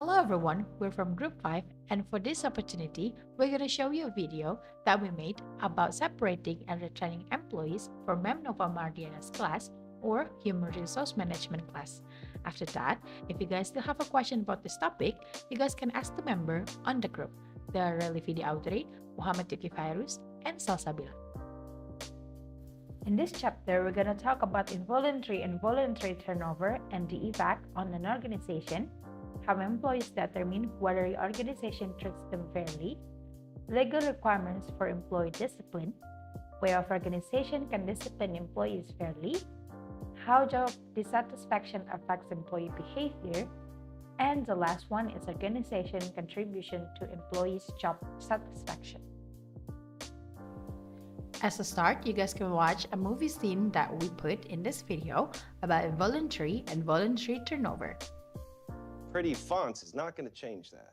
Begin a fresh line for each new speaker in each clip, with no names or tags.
Hello everyone, we're from Group 5 and for this opportunity, we're going to show you a video that we made about separating and returning employees for Mem Nova Mardiana's class or Human Resource Management class. After that, if you guys still have a question about this topic, you guys can ask the member on the group. They are Relifidi Audrey, Muhammad Yuki Fairuuz, and Salsabila. In this chapter, we're going to talk about involuntary and voluntary turnover and the effect on an organization, how employees determine whether the organization treats them fairly, legal requirements for employee discipline, way of organization can discipline employees fairly, how job dissatisfaction affects employee behavior, and the last one is organization contribution to employees' job satisfaction. As a start, you guys can watch a movie scene that we put in this video about involuntary and voluntary turnover.
Pretty fonts is not going to change that.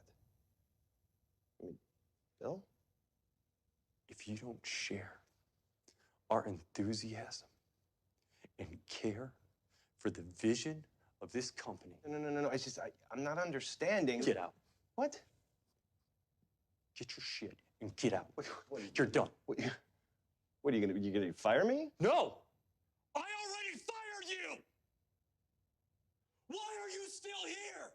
Bill?
If you don't share our enthusiasm and care for the vision of this company.
No. I'm not understanding.
Get out.
What?
Get your shit and get out.
What
You're done.
What are you gonna fire me?
No! I already fired you! Why are you still here?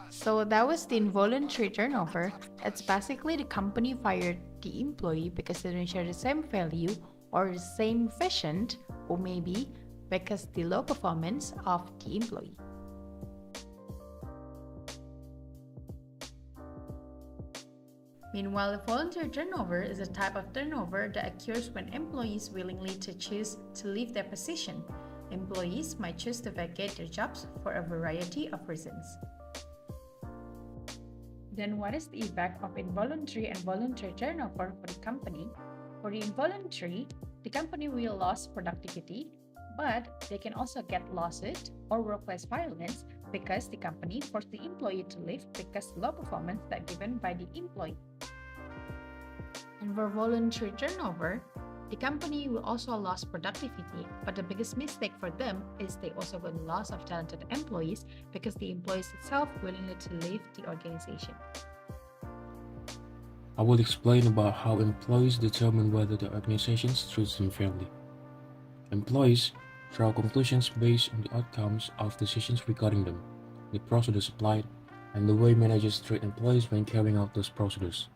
So that was the involuntary turnover. It's basically the company fired the employee because they don't share the same value or the same vision, or maybe because the low performance of the employee. Meanwhile, the voluntary turnover is a type of turnover that occurs when employees willingly choose to leave their position. Employees might choose to vacate their jobs for a variety of reasons. Then what is the effect of involuntary and voluntary turnover for the company? For the involuntary, the company will lose productivity, but they can also get lawsuit or workplace violence because the company forced the employee to leave because low performance that given by the employee. And for voluntary turnover, the company will also lose productivity, but the biggest mistake for them is they also got loss of talented employees because the employees itself willingly to leave the organization.
I will explain about how employees determine whether the organization treats them fairly. Employees draw conclusions based on the outcomes of decisions regarding them, the procedures applied, and the way managers treat employees when carrying out those procedures.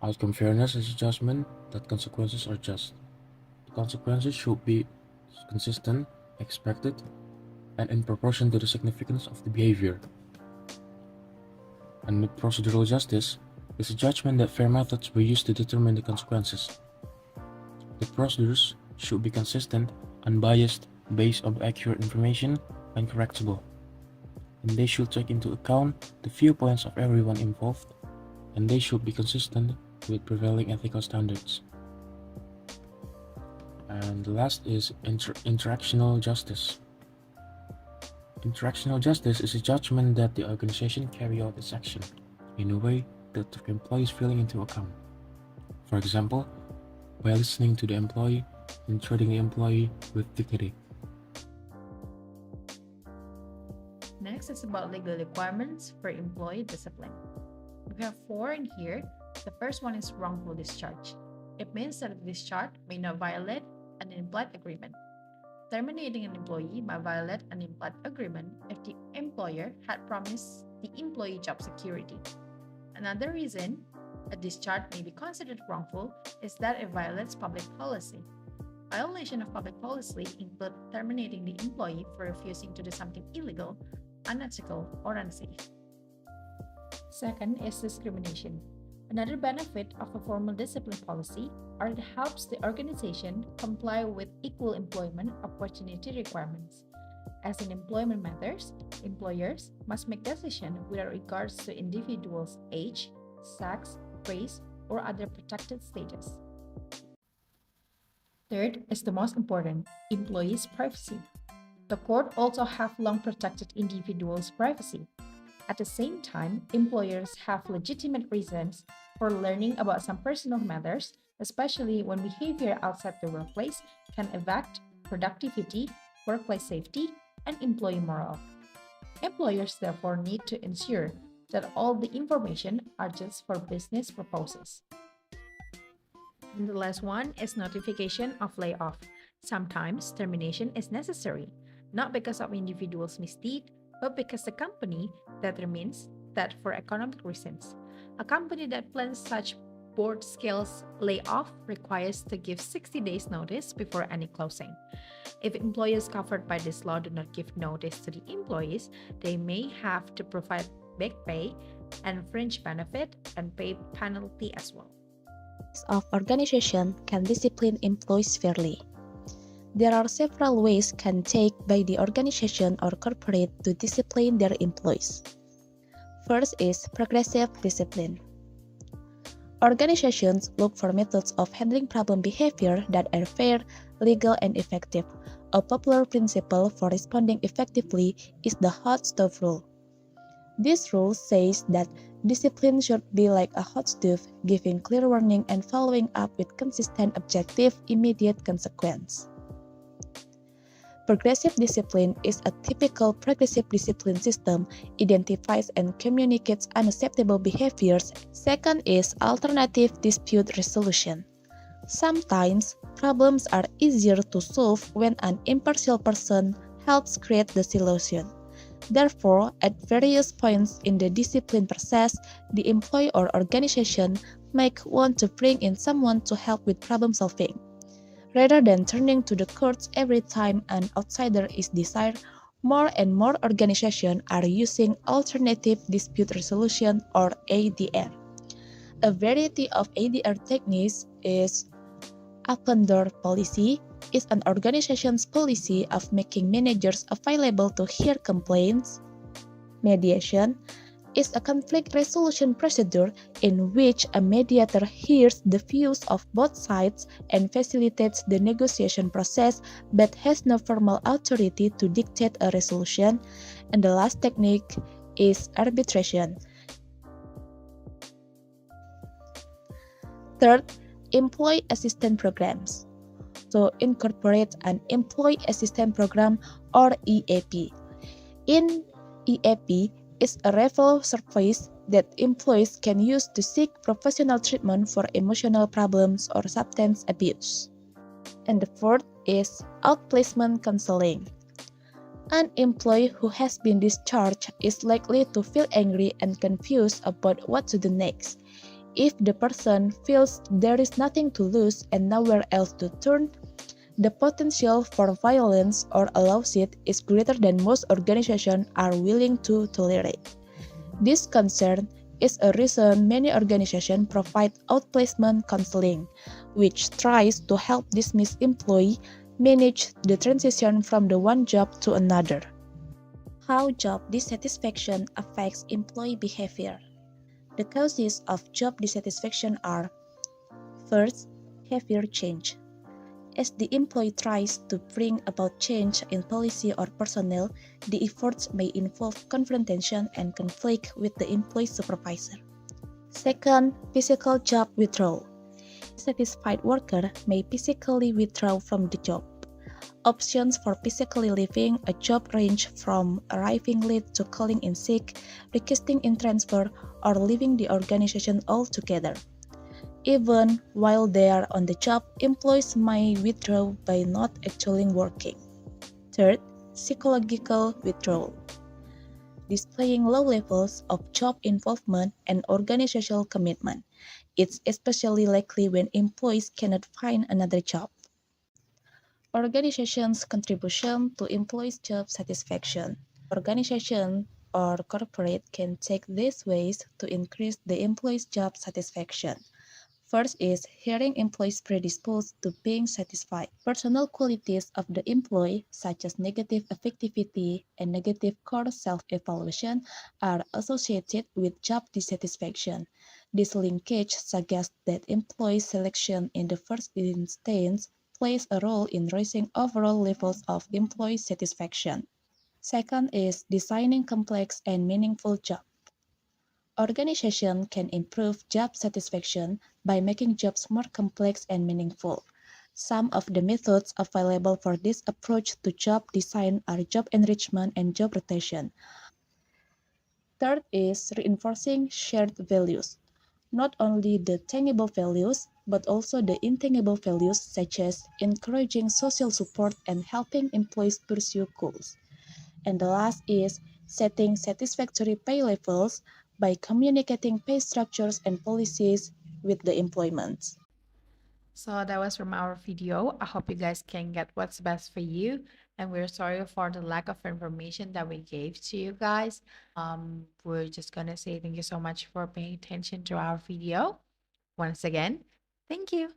Outcome fairness is a judgment that consequences are just. The consequences should be consistent, expected, and in proportion to the significance of the behavior. And the procedural justice is a judgment that fair methods were used to determine the consequences. The procedures should be consistent, unbiased, based on accurate information, and correctable. And they should take into account the viewpoints of everyone involved, and they should be consistent with prevailing ethical standards. And the last is interactional justice. Interactional justice is a judgment that the organization carry out its action in a way that took employees' feeling into account. For example, by listening to the employee and treating the employee with dignity.
Next is about legal requirements for employee discipline. We have 4 in here. The first one is wrongful discharge. It means that the discharge may not violate an implied agreement. Terminating an employee might violate an implied agreement if the employer had promised the employee job security. Another reason a discharge may be considered wrongful is that it violates public policy. Violation of public policy include terminating the employee for refusing to do something illegal, unethical, or unsafe. Second is discrimination. Another benefit of a formal discipline policy are it helps the organization comply with equal employment opportunity requirements. As in employment matters, employers must make decisions with regards to individuals' age, sex, race, or other protected status. Third is the most important, employees' privacy. The court also have long protected individuals' privacy. At the same time, employers have legitimate reasons for learning about some personal matters, especially when behavior outside the workplace can affect productivity, workplace safety, and employee morale. Employers therefore need to ensure that all the information are just for business purposes. And the last one is notification of layoff. Sometimes termination is necessary, not because of individuals' misdeed, but because the company determines that for economic reasons. A company that plans such board scales layoff requires to give 60 days notice before any closing. If employers covered by this law do not give notice to the employees, they may have to provide back pay and fringe benefit and pay penalty as well.
Of organization can discipline employees fairly. There are several ways can take by the organization or corporate to discipline their employees. First is progressive discipline. Organizations look for methods of handling problem behavior that are fair, legal, and effective. A popular principle for responding effectively is the hot stove rule. This rule says that discipline should be like a hot stove, giving clear warning and following up with consistent, objective, immediate consequence. Progressive discipline is a typical progressive discipline system, identifies and communicates unacceptable behaviors. Second is alternative dispute resolution. Sometimes, problems are easier to solve when an impartial person helps create the solution. Therefore, at various points in the discipline process, the employee or organization might want to bring in someone to help with problem solving. Rather than turning to the courts every time an outsider is desired, more and more organizations are using alternative dispute resolution or ADR. A variety of ADR techniques is open door policy, is an organization's policy of making managers available to hear complaints. Mediation is a conflict resolution procedure in which a mediator hears the views of both sides and facilitates the negotiation process but has no formal authority to dictate a resolution. And the last technique is arbitration. Third, employee assistance programs. So incorporate an employee assistance program or EAP. In EAP is a referral service that employees can use to seek professional treatment for emotional problems or substance abuse. And the fourth is outplacement counseling. An employee who has been discharged is likely to feel angry and confused about what to do next. If the person feels there is nothing to lose and nowhere else to turn, the potential for violence or a lawsuit is greater than most organizations are willing to tolerate. This concern is a reason many organizations provide outplacement counseling, which tries to help dismissed employees manage the transition from the one job to another. How job dissatisfaction affects employee behavior. The causes of job dissatisfaction are: first, behavior change. As the employee tries to bring about change in policy or personnel, the efforts may involve confrontation and conflict with the employee supervisor. Second, physical job withdrawal. A dissatisfied worker may physically withdraw from the job. Options for physically leaving a job range from arriving late to calling in sick, requesting in transfer, or leaving the organization altogether. Even while they are on the job, employees may withdraw by not actually working. Third, psychological withdrawal. Displaying low levels of job involvement and organizational commitment. It's especially likely when employees cannot find another job. Organizations' contribution to employees' job satisfaction. Organization or corporate can take these ways to increase the employees' job satisfaction. First is hearing employees predisposed to being satisfied. Personal qualities of the employee, such as negative affectivity and negative core self-evaluation, are associated with job dissatisfaction. This linkage suggests that employee selection in the first instance plays a role in raising overall levels of employee satisfaction. Second is designing complex and meaningful jobs. Organizations can improve job satisfaction by making jobs more complex and meaningful. Some of the methods available for this approach to job design are job enrichment and job rotation. Third is reinforcing shared values. Not only the tangible values, but also the intangible values such as encouraging social support and helping employees pursue goals. And the last is setting satisfactory pay levels by communicating pay structures and policies with the employment.
So that was from our video. I hope you guys can get what's best for you. And we're sorry for the lack of information that we gave to you guys. We're just gonna say thank you so much for paying attention to our video. Once again, thank you.